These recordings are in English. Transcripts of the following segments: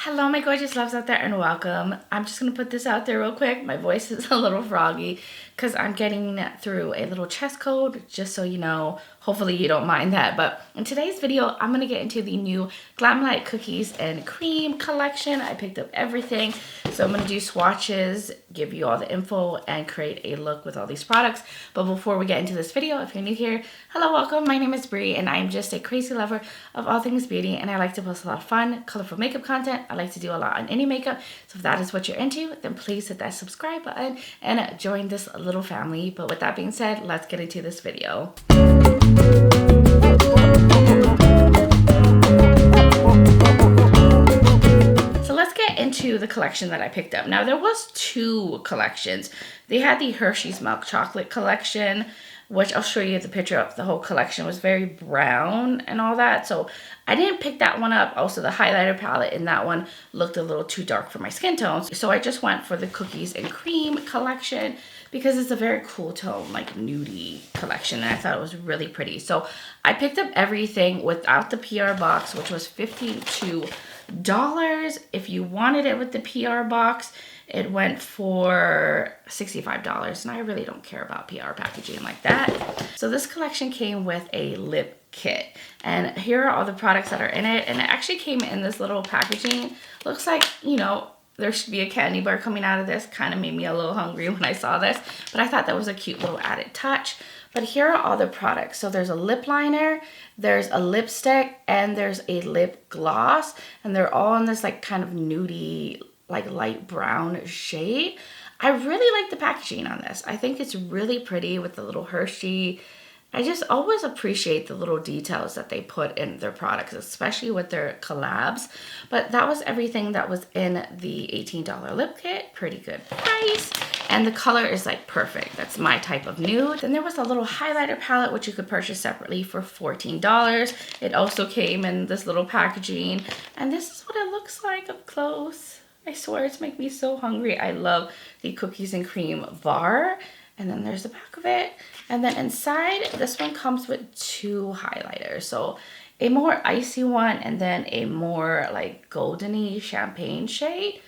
Hello, my gorgeous loves out there, and welcome. I'm just going to put this out there real quick. My voice is a little froggy because I'm getting through a little chest cold, just so you know. Hopefully you don't mind that. But in today's video, I'm going to get into the new Glamlite cookies and cream collection. I picked up everything. So I'm going to do swatches, give you all the info, and create a look with all these products. But before we get into this video, if you're new here, hello, welcome. My name is Bri, and I'm just a crazy lover of all things beauty, and I like to post a lot of fun, colorful makeup content. I like to do a lot on any makeup. So if that is what you're into, then please hit that subscribe button and join this little family. But with that being said, let's get into this video. So let's get into the collection that I picked up. Now there was two collections. They had the Hershey's Milk Chocolate collection, which I'll show you the picture of. The whole collection was very brown and all that. So I didn't pick that one up. Also, the highlighter palette in that one looked a little too dark for my skin tones. So I just went for the cookies and cream collection because it's a very cool tone, like nudie collection. And I thought it was really pretty. So I picked up everything without the PR box, which was $52. If you wanted it with the PR box, it went for $65, and I really don't care about PR packaging like that. So this collection came with a lip kit, and here are all the products that are in it, and it actually came in this little packaging. Looks like, you know, there should be a candy bar coming out of this. Kind of made me a little hungry when I saw this, but I thought that was a cute little added touch. But here are all the products. So there's a lip liner, there's a lipstick, and there's a lip gloss, and they're all in this like kind of nudie, like light brown shade. I really like the packaging on this. I think it's really pretty with the little Hershey. I just always appreciate the little details that they put in their products, especially with their collabs. But that was everything that was in the $18 lip kit. Pretty good price. And the color is like perfect. That's my type of nude. Then there was a little highlighter palette, which you could purchase separately for $14. It also came in this little packaging. And this is what it looks like up close. I swear it's making me so hungry. I love the cookies and cream bar. And then there's the back of it. And then inside, this one comes with two highlighters. So a more icy one and then a more like goldeny champagne shade.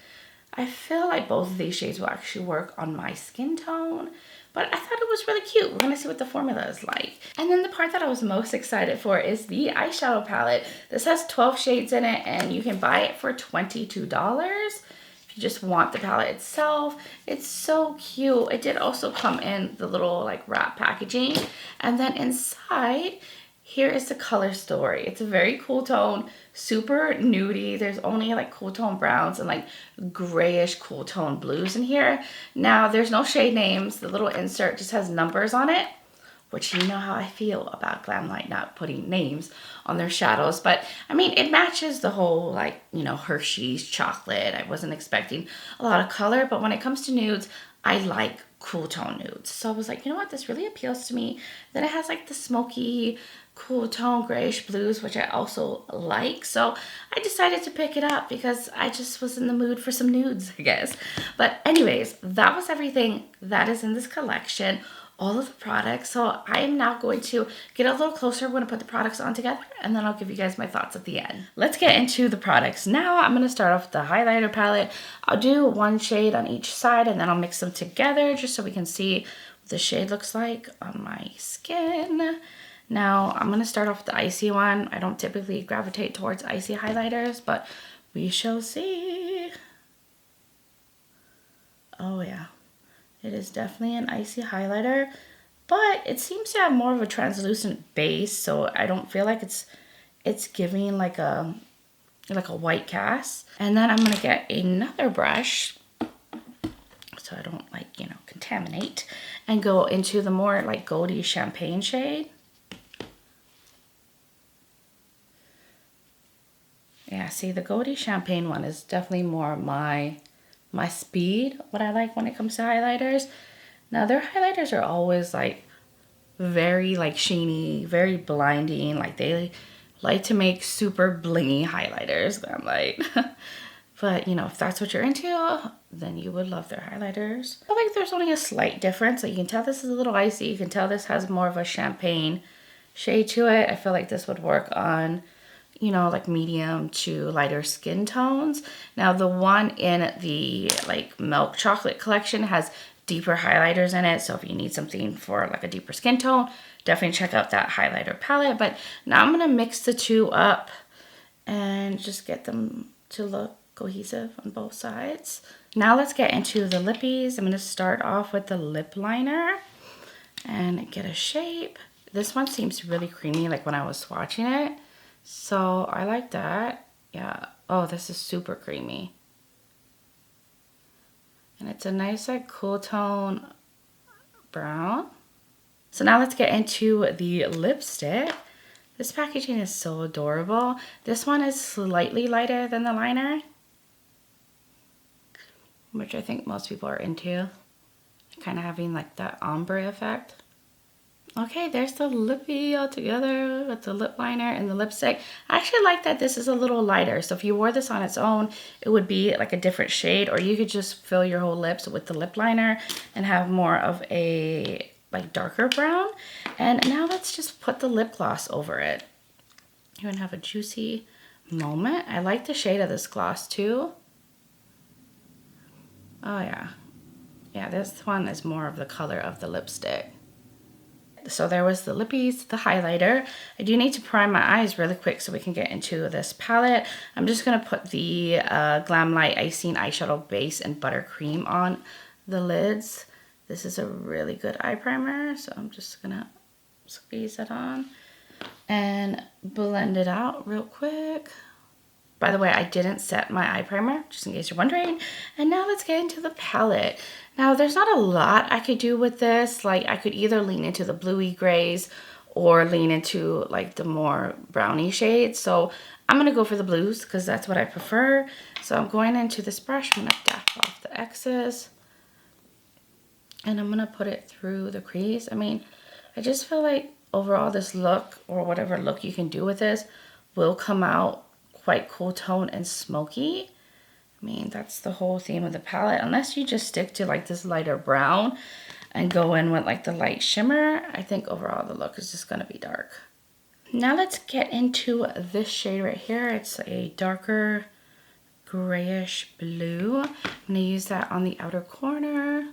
I feel like both of these shades will actually work on my skin tone. But I thought it was really cute. We're going to see what the formula is like. And then the part that I was most excited for is the eyeshadow palette. This has 12 shades in it, and you can buy it for $22. If you just want the palette itself. It's so cute. It did also come in the little like wrap packaging. And then inside, here is the color story. It's a very cool tone, super nudie. There's only like cool tone browns and like grayish cool tone blues in here. Now there's no shade names. The little insert just has numbers on it, which you know how I feel about Glamlite not putting names on their shadows. But I mean, it matches the whole like, you know, Hershey's chocolate. I wasn't expecting a lot of color, but when it comes to nudes, I like cool tone nudes. So I was like, you know what, this really appeals to me. Then it has like the smoky, cool tone grayish blues, which I also like. So I decided to pick it up because I just was in the mood for some nudes, I guess. But anyways, that was everything that is in this collection. All of the products. So I am now going to get a little closer. I'm going to put the products on together, and then I'll give you guys my thoughts at the end. Let's get into the products. Now I'm going to start off with the highlighter palette. I'll do one shade on each side, and then I'll mix them together just so we can see what the shade looks like on my skin. Now I'm going to start off with the icy one. I don't typically gravitate towards icy highlighters, but we shall see. Oh yeah. It is definitely an icy highlighter, but it seems to have more of a translucent base, so I don't feel like it's giving like a white cast. And then I'm gonna get another brush so I don't like, you know, contaminate, and go into the more like goldy champagne shade. Yeah, see, the goldy champagne one is definitely more my speed, what I like when it comes to highlighters. Now their highlighters are always like very like sheeny, very blinding. Like they like to make super blingy highlighters. I'm like, but you know, if that's what you're into, then you would love their highlighters. I feel like there's only a slight difference. Like you can tell this is a little icy. You can tell this has more of a champagne shade to it. I feel like this would work on you know, like medium to lighter skin tones. Now the one in the like milk chocolate collection has deeper highlighters in it. So if you need something for like a deeper skin tone, definitely check out that highlighter palette. But now I'm gonna mix the two up and just get them to look cohesive on both sides. Now let's get into the lippies. I'm gonna start off with the lip liner and get a shape. This one seems really creamy like when I was swatching it. So I like that. Yeah. Oh, this is super creamy. And it's a nice like cool tone brown. So now let's get into the lipstick. This packaging is so adorable. This one is slightly lighter than the liner, which I think most people are into. Kind of having like that ombre effect. Okay, there's the lippy all together with the lip liner and the lipstick. I actually like that this is a little lighter. So if you wore this on its own, it would be like a different shade, or you could just fill your whole lips with the lip liner and have more of a like darker brown. And now let's just put the lip gloss over it. You're gonna have a juicy moment. I like the shade of this gloss too. Oh yeah. Yeah, this one is more of the color of the lipstick. So there was the lippies, the highlighter. I do need to prime my eyes really quick so we can get into this palette. I'm just going to put the Glamlite Icing Eyeshadow Base and Buttercream on the lids. This is a really good eye primer, so I'm just going to squeeze it on and blend it out real quick. By the way, I didn't set my eye primer, just in case you're wondering. And now let's get into the palette. Now, there's not a lot I could do with this. Like, I could either lean into the bluey grays or lean into, like, the more brownie shades. So I'm going to go for the blues because that's what I prefer. So I'm going into this brush. I'm going to dab off the excess. And I'm going to put it through the crease. I mean, I just feel like overall this look, or whatever look you can do with this, will come out quite cool tone and smoky. I mean, that's the whole theme of the palette. Unless you just stick to like this lighter brown and go in with like the light shimmer, I think overall the look is just gonna be dark. Now let's get into this shade right here. It's a darker grayish blue. I'm gonna use that on the outer corner.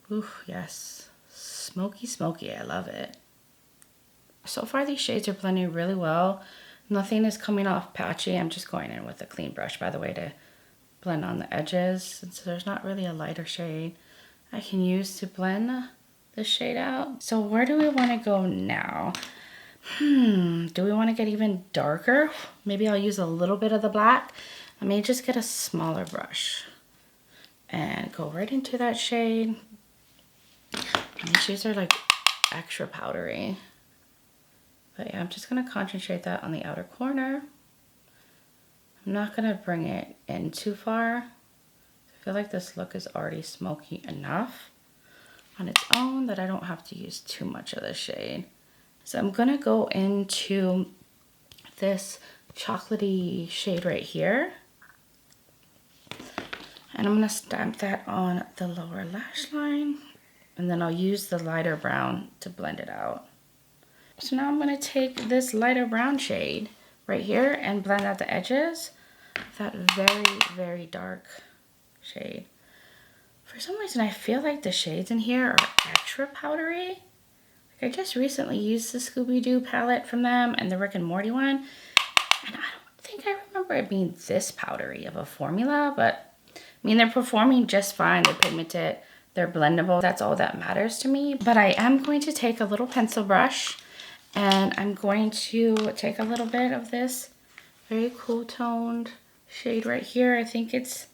Ooh, yes, smoky, smoky, I love it. So far these shades are blending really well. Nothing is coming off patchy. I'm just going in with a clean brush, by the way, to blend on the edges. Since there's not really a lighter shade I can use to blend this shade out. So where do we want to go now? Do we want to get even darker? Maybe I'll use a little bit of the black. Let me just get a smaller brush and go right into that shade. And these shades are like extra powdery. But yeah, I'm just going to concentrate that on the outer corner. I'm not going to bring it in too far. I feel like this look is already smoky enough on its own that I don't have to use too much of this shade. So I'm going to go into this chocolatey shade right here. And I'm going to stamp that on the lower lash line. And then I'll use the lighter brown to blend it out. So now I'm going to take this lighter brown shade right here and blend out the edges of that very, very dark shade. For some reason, I feel like the shades in here are extra powdery. Like I just recently used the Scooby-Doo palette from them and the Rick and Morty one. And I don't think I remember it being this powdery of a formula, but I mean, they're performing just fine. They're pigmented, they're blendable. That's all that matters to me. But I am going to take a little pencil brush and I'm going to take a little bit of this very cool toned shade right here. I think it's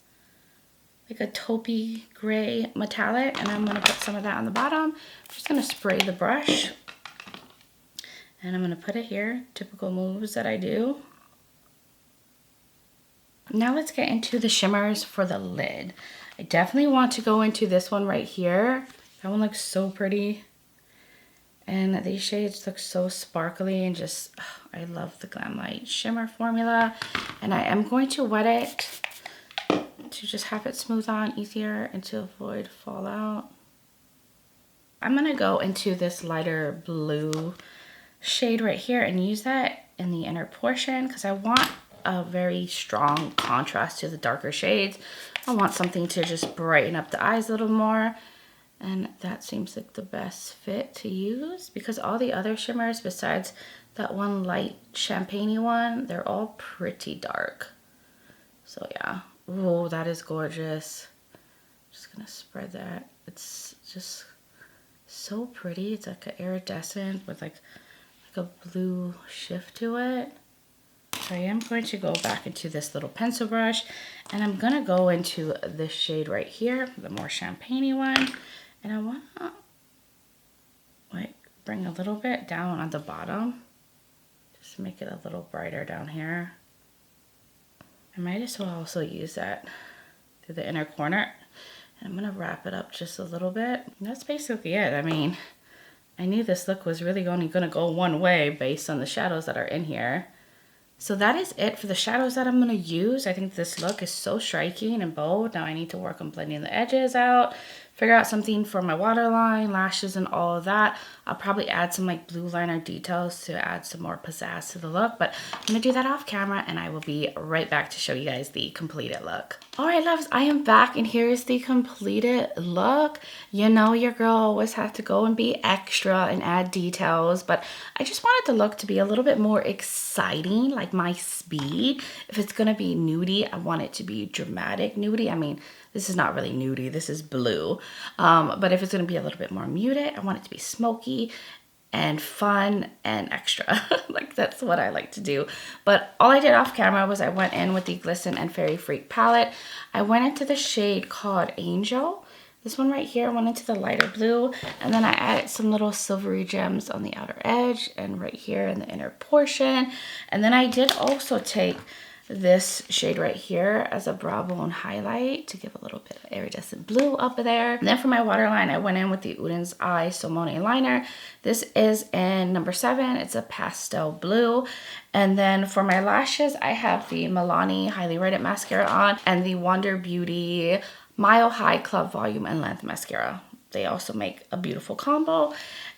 like a taupey gray metallic, and I'm going to put some of that on the bottom. I'm just going to spray the brush and I'm going to put it here. Typical moves that I do. Now let's get into the shimmers for the lid. I definitely want to go into this one right here. That one looks so pretty. And these shades look so sparkly and just, oh, I love the Glamlite shimmer formula. And I am going to wet it to just have it smooth on easier and to avoid fallout. I'm going to go into this lighter blue shade right here and use that in the inner portion because I want a very strong contrast to the darker shades. I want something to just brighten up the eyes a little more. And that seems like the best fit to use because all the other shimmers besides that one light champagne-y one, they're all pretty dark. So yeah. Oh, that is gorgeous. Just gonna spread that. It's just so pretty. It's like an iridescent with like a blue shift to it. So I am going to go back into this little pencil brush and I'm gonna go into this shade right here, the more champagne-y one. And I wanna like bring a little bit down on the bottom. Just make it a little brighter down here. I might as well also use that to the inner corner. And I'm gonna wrap it up just a little bit. And that's basically it. I mean, I knew this look was really only gonna go one way based on the shadows that are in here. So that is it for the shadows that I'm gonna use. I think this look is so striking and bold. Now I need to work on blending the edges out, figure out something for my waterline, lashes, and all of that. I'll probably add some like blue liner details to add some more pizzazz to the look, but I'm gonna do that off camera and I will be right back to show you guys the completed look. All right, loves, I am back and here is the completed look. You know your girl always has to go and be extra and add details, but I just wanted the look to be a little bit more exciting, like my speed. If it's gonna be nudie, I want it to be dramatic nudie. I mean, this is not really nudie, this is blue. But if it's gonna be a little bit more muted, I want it to be smoky and fun and extra. Like that's what I like to do. But all I did off camera was I went in with the Glisten and Fairy Freak palette. I went into the shade called Angel. This one right here, I went into the lighter blue, and then I added some little silvery gems on the outer edge and right here in the inner portion. And then I did also take this shade right here as a brow bone highlight to give a little bit of iridescent blue up there. And then for my waterline, I went in with the Uden's Eye Simone liner. This is in number 7. It's a pastel blue. And then for my lashes, I have the Milani Highly Rated Mascara on and the Wonder Beauty Mile High Club Volume and Length Mascara. They also make a beautiful combo.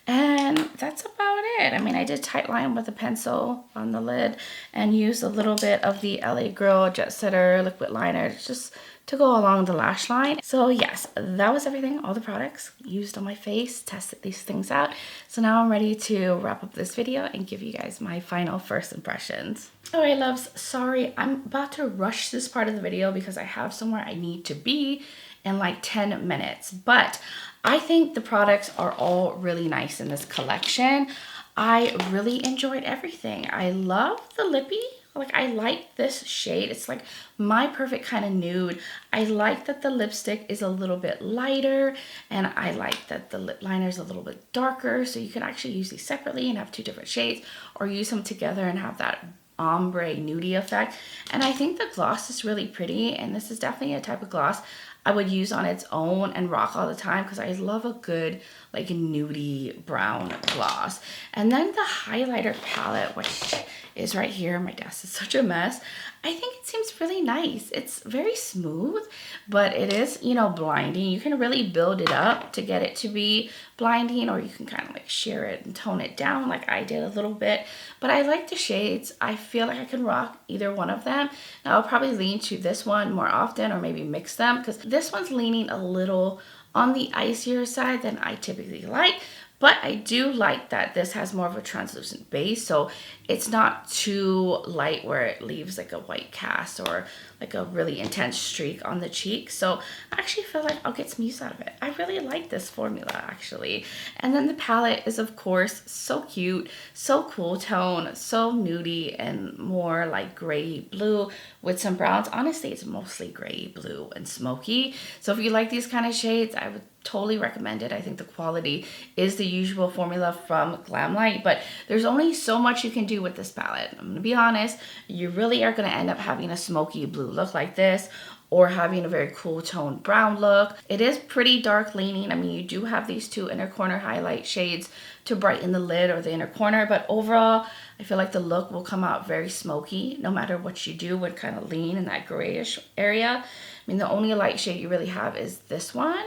And that's about it. I mean, I did tight line with a pencil on the lid and used a little bit of the LA Girl Jet Setter liquid liner just to go along the lash line. So yes, that was everything. All the products used on my face, tested these things out. So now I'm ready to wrap up this video and give you guys my final first impressions. All right, loves, sorry, I'm about to rush this part of the video because I have somewhere I need to be in like 10 minutes. But I think the products are all really nice in this collection. I really enjoyed everything. I love the lippy. Like, I like this shade. It's like my perfect kind of nude. I like that the lipstick is a little bit lighter, and I like that the lip liner is a little bit darker. So you can actually use these separately and have 2 different shades, or use them together and have that ombre nudie effect. And I think the gloss is really pretty, and this is definitely a type of gloss I would use on its own and rock all the time because I love a good like nudie brown gloss. And then the highlighter palette, which is right here. My desk is such a mess. I think it seems really nice. It's very smooth, but it is, you know, blinding. You can really build it up to get it to be blinding, or you can kind of like sheer it and tone it down like I did a little bit. But I like the shades. I feel like I can rock either one of them. Now I'll probably lean to this one more often, or maybe mix them, because this one's leaning a little on the icier side than I typically like. But I do like that this has more of a translucent base, so it's not too light where it leaves like a white cast or like a really intense streak on the cheek. So I actually feel like I'll get some use out of it. I really like this formula actually. And then the palette is of course so cute, so cool tone, so nudie and more like gray blue with some browns. Honestly, it's mostly gray blue and smoky. So if you like these kind of shades, I would totally recommend it. I think the quality is the usual formula from Glamlite, but there's only so much you can do with this palette. I'm gonna be honest, you really are gonna end up having a smoky blue look like this, or having a very cool toned brown look. It is pretty dark leaning. I mean, you do have these 2 inner corner highlight shades to brighten the lid or the inner corner, but overall, I feel like the look will come out very smoky no matter what you do, would kind of lean in that grayish area. I mean, the only light shade you really have is this one,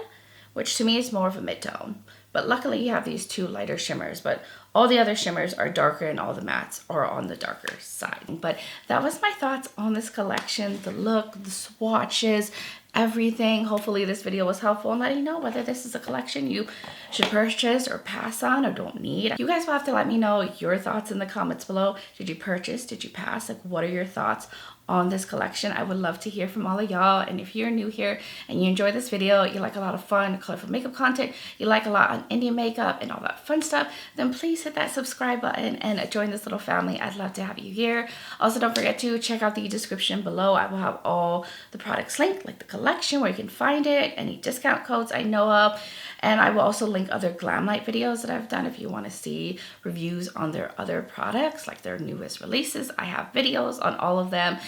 which to me is more of a mid-tone. But luckily you have these 2 lighter shimmers. But All the other shimmers are darker and all the mattes are on the darker side. But that was my thoughts on this collection, the look, the swatches, everything. Hopefully this video was helpful in letting you know whether this is a collection you should purchase or pass on or don't need. You guys will have to let me know your thoughts in the comments below. Did you purchase? Did you pass? Like, what are your thoughts on this collection? I would love to hear from all of y'all. And if you're new here and you enjoy this video, you like a lot of fun, colorful makeup content, you like a lot on Indian makeup and all that fun stuff, then please hit that subscribe button and join this little family. I'd love to have you here. Also, don't forget to check out the description below. I will have all the products linked, like the collection, where you can find it, any discount codes I know of. And I will also link other Glamlite videos that I've done if you want to see reviews on their other products, like their newest releases. I have videos on all of them.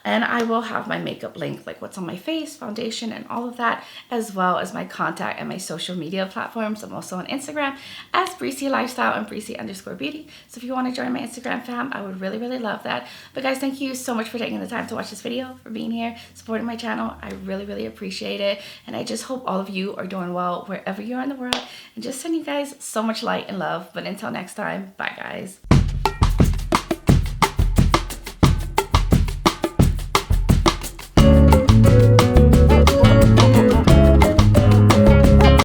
And I will have my makeup link, like what's on my face, foundation, and all of that, as well as my contact and my social media platforms. I'm also on Instagram as Brici Lifestyle and Brici_Beauty. So if you want to join my Instagram fam, I would really, really love that. But guys, thank you so much for taking the time to watch this video, for being here, supporting my channel. I really, really appreciate it. And I just hope all of you are doing well wherever you are in the world. And just sending you guys so much light and love. But until next time, bye guys.